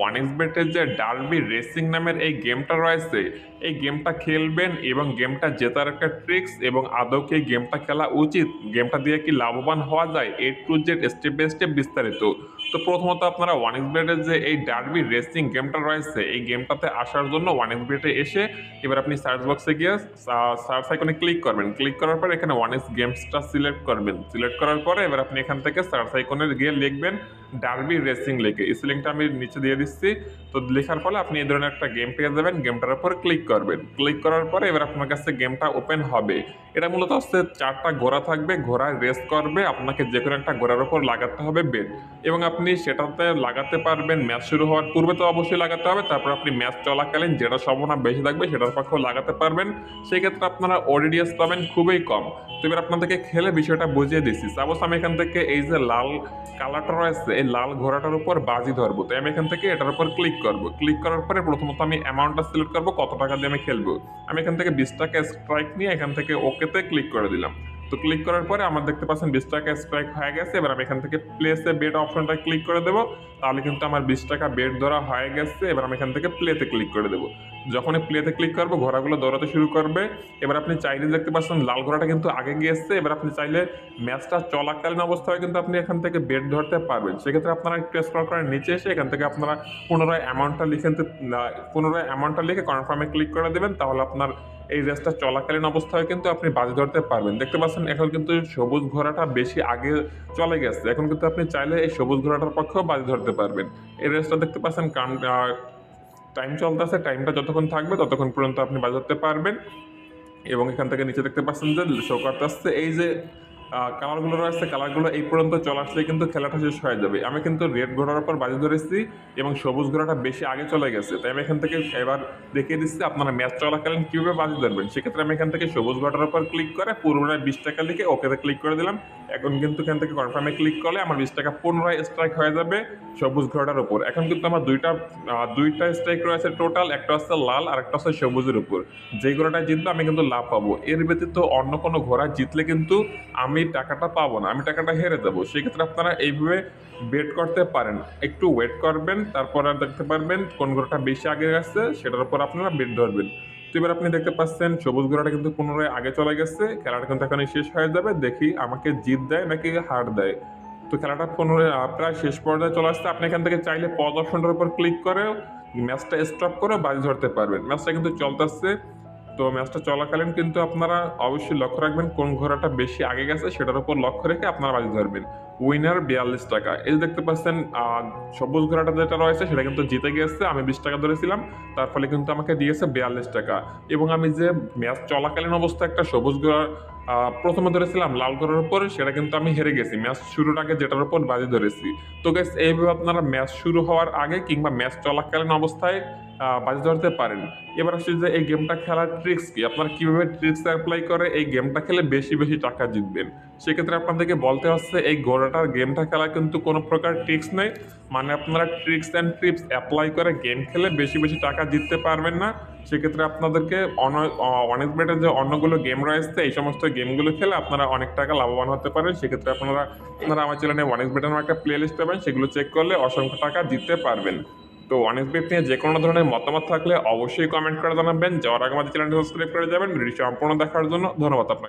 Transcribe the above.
ওয়ানএক্সবেটের যে derby racing নামের এই গেমটা রয়েছে, এই গেমটা খেলবেন এবং গেমটা জেতার একটা ট্রিক্স এবং আদৌ কি এই গেমটা খেলা উচিত, গেমটা দিয়ে কি লাভবান হওয়া যায়, A to Z step by step বিস্তারিত। তো প্রথমত আপনারা ওয়ানএক্সবেটের যে এই ডার্বি রেসিং গেমটা রয়েছে, এই গেমটাতে আসার জন্য ওয়ানএক্সবেটে এসে এবার আপনি সার্চ বক্সে গিয়ে সার্চ আইকনে ক্লিক করবেন। ক্লিক করার পর এখানে ওয়ানএক্স গেমসটা সিলেক্ট করবেন। সিলেক্ট করার পরে এবার আপনি এখান থেকে সার্চ আইকনে গিয়ে লিখবেন ডার্বি রেসিং লিখে। স্পেলিংটা আমি নিচে দিয়ে দিচ্ছি। তো লেখার ফলে আপনি এই ধরনের একটা গেম পেয়ে যাবেন। গেমটার উপর ক্লিক করবেন। ক্লিক করার পরে এবার আপনার কাছে গেমটা ওপেন হবে। এটা মূলত হচ্ছে 4টা ঘোড়া থাকবে, ঘোড়ায় রেস করবে, আপনাকে যে কোনো একটা ঘোড়ার উপর লাগাতে হবে বেট এবং আপনি সেটাতে লাগাতে পারবেন ম্যাচ শুরু হওয়ার পূর্বে, তো অবশ্যই লাগাতে হবে। তারপর আপনি ম্যাচ চলাকালীন যেটা সম্ভাবনা বেশি থাকবে সেটার পক্ষেও লাগাতে পারবেন। সেই ক্ষেত্রে আপনারা ODDS পাবেন খুবই কম। তো এবার আপনাদেরকে খেলে বিষয়টা বুঝিয়ে দিচ্ছি। সাপোজ আমি এখান থেকে এই যে লাল কালারটা রয়েছে, এই লাল ঘোড়াটার উপর বাজি ধরবো, তো আমি এখান থেকে এটার উপর ক্লিক করব। ক্লিক করার পরে প্রথমত আমি অ্যামাউন্টটা সিলেক্ট করবো, কত টাকা দিয়ে আমি খেলবো। আমি এখান থেকে 20 টাকা স্ট্রাইক নিয়ে এখান থেকে ওকেতে ক্লিক করে দিলাম। তো ক্লিক করার পরে আমার দেখতে পাচ্ছেন 20 টাকা স্ট্রাইক হয়ে গেছে। এবার আমি এখান থেকে প্লেসে বেট অপশনটা ক্লিক করে দেবো, তাহলে কিন্তু আমার 20 টাকা বেট ধরা হয়ে গেছে। এবার আমি এখান থেকে প্লেতে ক্লিক করে দেবো। যখনই প্লেতে ক্লিক করবো ঘোড়াগুলো দৌড়াতে শুরু করবে। এবার আপনি চাইলে দেখতে পাচ্ছেন লাল ঘোড়াটা কিন্তু আগে গিয়েছে। এবার আপনি চাইলে ম্যাচটা চলাকালীন অবস্থায় কিন্তু আপনি এখান থেকে বেট ধরতে পারবেন। সেক্ষেত্রে আপনারা একটু স্ক্রল করে নিচে এসে এখান থেকে আপনারা পুনরায় অ্যামাউন্টটা লিখে কনফার্মে ক্লিক করে দেবেন, তাহলে আপনার এই রেসটা চলাকালীন অবস্থায় কিন্তু আপনি বাজি ধরতে পারবেন। দেখতে পাচ্ছেন এখন কিন্তু সবুজ ঘোড়াটা বেশি আগে চলে গেছে। এখন কিন্তু আপনি চাইলে এই সবুজ ঘোড়াটার পক্ষেও বাজি ধরতে পারবেন। এই রেসটা দেখতে পাচ্ছেন টাইম চলতেছে, টাইমটা যতক্ষণ থাকবে ততক্ষণ পর্যন্ত আপনি বাজি ধরতে পারবেন। এবং এখান থেকে নিচে দেখতে পাচ্ছেন যে শো করতে আসছে এই যে কালারগুলো রয়েছে, কালারগুলো এই পর্যন্ত চলে আসলে কিন্তু খেলাটা শেষ হয়ে যাবে। আমি কিন্তু রেড ঘোড়ার উপর বাজি ধরেছি এবং সবুজ ঘোড়াটা বেশি আগে চলে গেছে, তাই আমি এখান থেকে এবার দেখিয়ে দিচ্ছি আপনারা ম্যাচ চলাকালীন কীভাবে বাজি ধরবেন। সেক্ষেত্রে আমি এখান থেকে সবুজ ঘোড়ার উপর ক্লিক করে পুনরায় 20 টাকা লিখে ওকেতে ক্লিক করে দিলাম। এখন কিন্তু এখান থেকে কনফার্মে ক্লিক করলে আমার 20 টাকা পুনরায় স্ট্রাইক হয়ে যাবে সবুজ ঘোড়ার উপর। এখন কিন্তু আমার দুইটা স্ট্রাইক রয়েছে টোটাল, একটা হচ্ছে লাল আর একটা হচ্ছে সবুজের উপর। যেই ঘোড়াটা জিতবে আমি কিন্তু লাভ পাবো। এর ব্যতীত অন্য কোনো ঘোড়া জিতলে কিন্তু আমি টাকাটা পাবো না, আমি টাকাটা হেরে যাবো। সেক্ষেত্রে আপনারা এইভাবে বেট করতে পারেন। একটু ওয়েট করবেন, তারপর আর দেখতে পারবেন কোন ঘোড়াটা বেশি আগে গেছে, সেটার উপর আপনারা বেট ধরবেন। তো এবার আপনি দেখতে পাচ্ছেন সবুজ ঘোড়াটা কিন্তু পুনরায় আগে চলে গেছে। খেলাটা কিন্তু এখানে শেষ হয়ে যাবে। দেখি আমাকে জিত দেয় নাকি হার দেয়। তো খেলাটা পুনরায় প্রায় শেষ পর্যায়ে চলে আসছে। আপনি এখান থেকে চাইলে পজ অপশনটার উপর ক্লিক করে ম্যাচটা স্টপ করে বাজি ধরতে পারবেন। ম্যাচটা কিন্তু চলতেছে। তো ম্যাচটা চলাকালীন কিন্তু আপনারা অবশ্যই লক্ষ্য রাখবেন কোন ঘোড়াটা বেশি আগে গেছে, সেটার উপর লক্ষ্য রেখে আপনারা বাজি ধরবেন। উইনার 42 টাকা। এই যে দেখতে পাচ্ছেন সবুজ ঘোড়াটা যেটা রয়েছে সেটা কিন্তু জিতে গিয়েছে। আমি 20 টাকা ধরেছিলাম, তার ফলে কিন্তু আমাকে দিয়েছে 42 টাকা। এবং আমি যে ম্যাচ চলাকালীন অবস্থায় একটা সবুজ ঘোড়া প্রথমে ধরেছিলাম লাল ঘোড়ার উপর, সেটা কিন্তু আমি হেরে গেছি ম্যাচ শুরুর আগে যেটার উপর বাজি ধরেছি। তো গাইস এইভাবে আপনারা ম্যাচ শুরু হওয়ার আগে কিংবা ম্যাচ চলাকালীন অবস্থায় বাজি ধরতে পারেন। এবার আসছে যে এই গেমটা খেলার ট্রিক্স কি, আপনারা কিভাবে ট্রিক্স অ্যাপ্লাই করে এই গেমটা খেলে বেশি বেশি টাকা জিতবেন। সেক্ষেত্রে আপনাদেরকে বলতে হচ্ছে এই ঘোড়াটার গেমটা খেলা কিন্তু কোনো প্রকার ট্রিক্স নেই। মানে আপনারা ট্রিক্স অ্যান্ড টিপস অ্যাপ্লাই করে গেম খেলে বেশি বেশি টাকা জিততে পারবেন না। সেক্ষেত্রে আপনাদেরকে অনেক বেটার যে অন্যগুলো গেম রয়েছে এই সমস্ত গেমগুলো খেলে আপনারা অনেক টাকা লাভবান হতে পারেন। সেক্ষেত্রে আপনারা আপনারা আমার চ্যানেলে অনেক বেটার একটা প্লে লিস্ট পাবেন, সেগুলো চেক করলে অসংখ্য টাকা জিততে পারবেন। তো অনেক বেট নিয়ে যে কোনো ধরনের মতামত থাকলে অবশ্যই কমেন্ট করে জানাবেন। যাওয়ার আগে আমাদের চ্যানেলটি সাবস্ক্রাইব করে যাবেন। ভিডিও সম্পূর্ণ দেখার জন্য ধন্যবাদ আপনাকে।